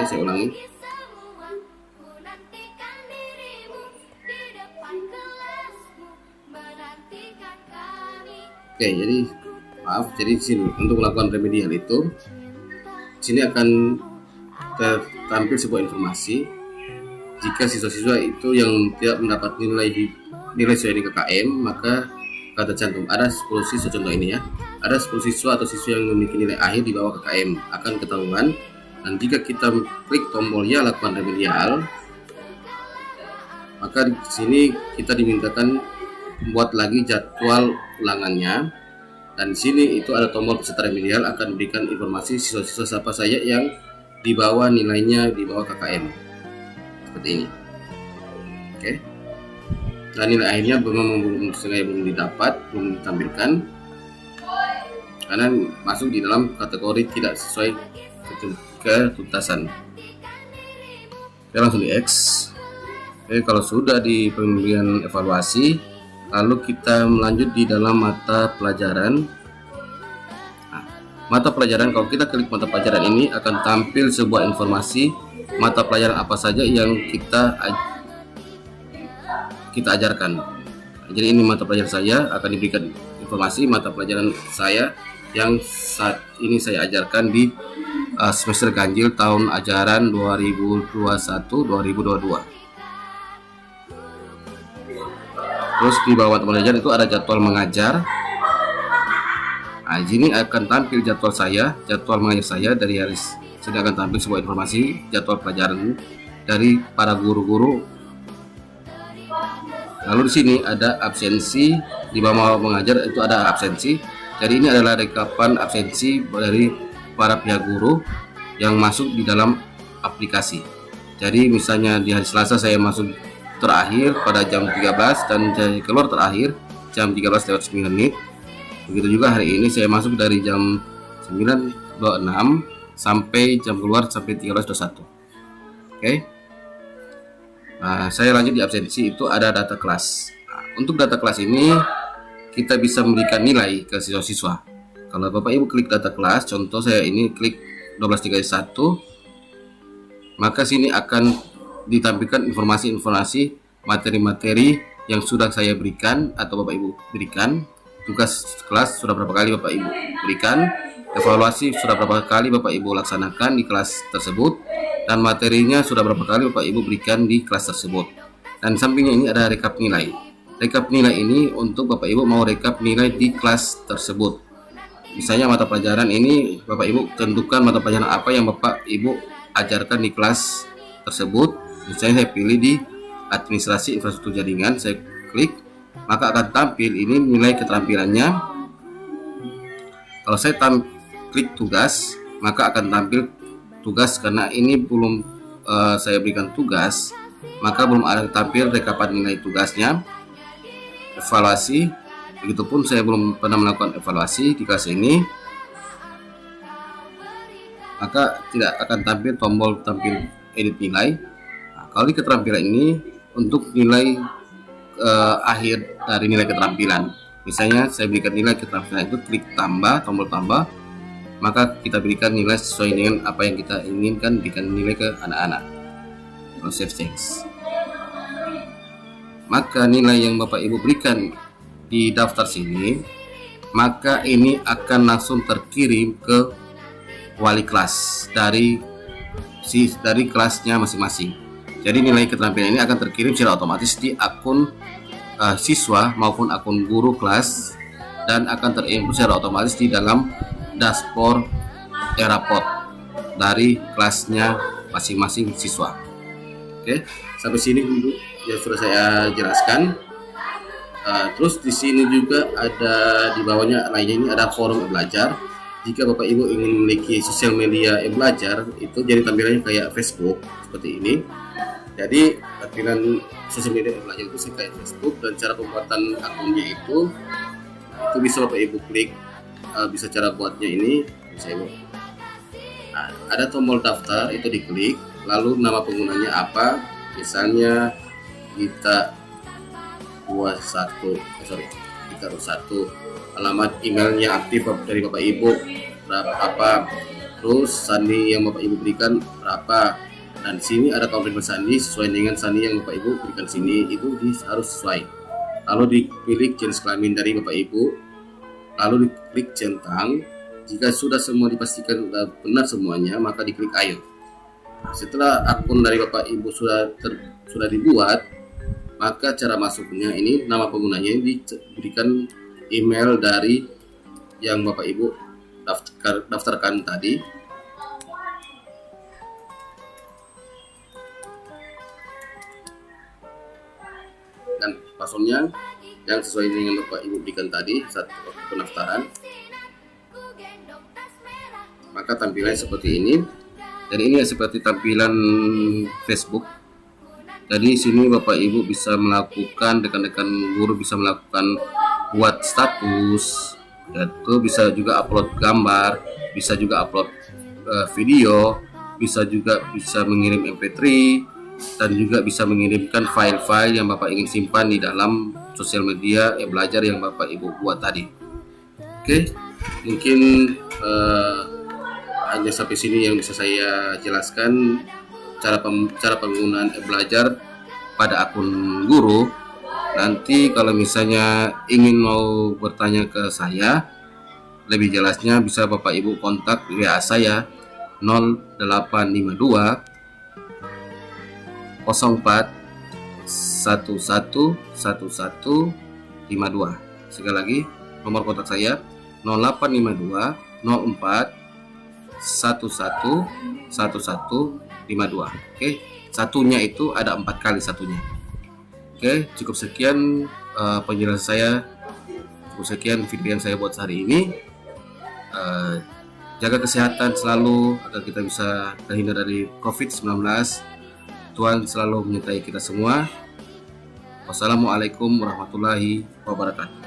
saya ulangi. Oke, jadi maaf, jadi di sini untuk melakukan remedial itu, sini akan tertampil sebuah informasi. Jika siswa-siswa itu yang tidak mendapat nilai sesuai dengan KKM, maka kata cantum ada 10 siswa, contoh ini ya, ada 10 siswa atau siswa yang memiliki nilai akhir di bawah KKM akan ketahuan. Dan jika kita klik tombol ya lakukan remedial, maka di sini kita dimintakan buat lagi jadwal ulangannya. Dan di sini itu ada tombol peserta remedial akan memberikan informasi siswa-siswa siapa saja yang di bawah nilainya di bawah KKM seperti ini. Oke. Nah, nilai akhirnya belum didapat, belum ditampilkan karena masuk di dalam kategori tidak sesuai ketuntasan. Oke, langsung di X. Oke, kalau sudah di pemberian evaluasi, lalu kita melanjut di dalam mata pelajaran. Nah, mata pelajaran, kalau kita klik mata pelajaran ini akan tampil sebuah informasi mata pelajaran apa saja yang kita ajarkan. Jadi ini mata pelajaran saya, akan diberikan informasi mata pelajaran saya yang saat ini saya ajarkan di semester ganjil tahun ajaran 2021-2022. Terus di bawah mata pelajaran itu ada jadwal mengajar. Nah, di sini akan tampil jadwal mengajar saya dari hari sini, akan tampil sebuah informasi jadwal pelajaran dari para guru-guru. Lalu di sini ada absensi, di bawah mengajar itu ada absensi. Jadi ini adalah rekapan absensi dari para pihak guru yang masuk di dalam aplikasi. Jadi misalnya di hari Selasa saya masuk terakhir pada jam 13 dan saya keluar terakhir jam 13:09. Begitu juga hari ini saya masuk dari jam 9.26 sampai jam keluar sampai 13.21. Oke. Nah, saya lanjut di absensi, itu ada data kelas. Nah, untuk data kelas ini kita bisa memberikan nilai ke siswa-siswa. Kalau Bapak Ibu klik data kelas, contoh saya ini klik 1231, maka sini akan ditampilkan informasi-informasi materi-materi yang sudah saya berikan atau Bapak Ibu berikan. Tugas kelas sudah berapa kali Bapak Ibu berikan, evaluasi sudah berapa kali Bapak Ibu laksanakan di kelas tersebut, dan materinya sudah berapa kali Bapak Ibu berikan di kelas tersebut. Dan sampingnya ini ada rekap nilai. Rekap nilai ini untuk Bapak Ibu mau rekap nilai di kelas tersebut. Misalnya mata pelajaran ini Bapak Ibu tentukan mata pelajaran apa yang Bapak Ibu ajarkan di kelas tersebut. Misalnya saya pilih di administrasi infrastruktur jaringan, saya klik, maka akan tampil ini nilai keterampilannya. Kalau saya klik tugas, maka akan tampil tugas. Karena ini belum saya berikan tugas, maka belum ada tampil rekapan nilai tugasnya. Evaluasi, begitupun saya belum pernah melakukan evaluasi di kelas ini, maka tidak akan tampil tombol tampil edit nilai. Nah, kalau di keterampilan ini untuk nilai akhir dari nilai keterampilan, misalnya saya berikan nilai keterampilan itu klik tambah, tombol tambah, maka kita berikan nilai sesuai dengan apa yang kita inginkan berikan nilai ke anak-anak. Save change. Maka nilai yang Bapak Ibu berikan di daftar sini, maka ini akan langsung terkirim ke wali kelas dari kelasnya masing-masing. Jadi nilai keterampilan ini akan terkirim secara otomatis di akun siswa maupun akun guru kelas, dan akan terinput secara otomatis di dalam dashboard e-raport dari kelasnya masing-masing siswa. Oke, sampai sini dulu yang sudah saya jelaskan. Terus di sini juga ada di bawahnya lainnya ini ada forum e-belajar. Jika Bapak Ibu ingin memiliki sosial media e-belajar, itu jadi tampilannya kayak Facebook seperti ini. Jadi tampilan sosial media e-belajar itu kayak Facebook, dan cara pembuatan akunnya itu bisa Bapak Ibu klik. Bisa cara buatnya ini bisa Ibu. Nah, ada tombol daftar, itu diklik, lalu nama penggunanya apa, misalnya kita buat satu alamat email yang aktif dari Bapak Ibu berapa, terus sandi yang Bapak Ibu berikan berapa, dan sini ada konfirmasi sandi sesuai dengan sandi yang Bapak Ibu berikan sini, itu harus sesuai. Lalu dipilih jenis kelamin dari Bapak Ibu, lalu diklik centang. Jika sudah semua dipastikan sudah benar semuanya, maka diklik ayo. Setelah akun dari Bapak Ibu sudah dibuat, maka cara masuknya ini nama penggunanya diberikan email dari yang Bapak Ibu daftarkan tadi. Dan passwordnya yang sesuai dengan Bapak Ibu berikan tadi saat pendaftaran. maka tampilannya seperti ini. Dan ini seperti tampilan Facebook. Jadi sini Bapak Ibu bisa melakukan, rekan-rekan guru bisa melakukan buat status, yaitu bisa juga upload gambar, bisa juga upload video, bisa mengirim MP3, dan juga bisa mengirimkan file-file yang Bapak ingin simpan di dalam sosial media belajar yang Bapak Ibu buat tadi. Oke, mungkin hanya sampai sini yang bisa saya jelaskan cara penggunaan belajar pada akun guru. Nanti kalau misalnya ingin mau bertanya ke saya lebih jelasnya, bisa Bapak Ibu kontak WA saya 0852 04 111152. Sekali lagi nomor kontak saya 0852 04 111152. Oke, satunya itu ada 4 kali satunya. Oke, cukup sekian penjelasan saya, cukup sekian video yang saya buat hari ini. Jaga kesehatan selalu agar kita bisa terhindar dari COVID-19. Tuhan selalu menyertai kita semua. Wassalamualaikum warahmatullahi wabarakatuh.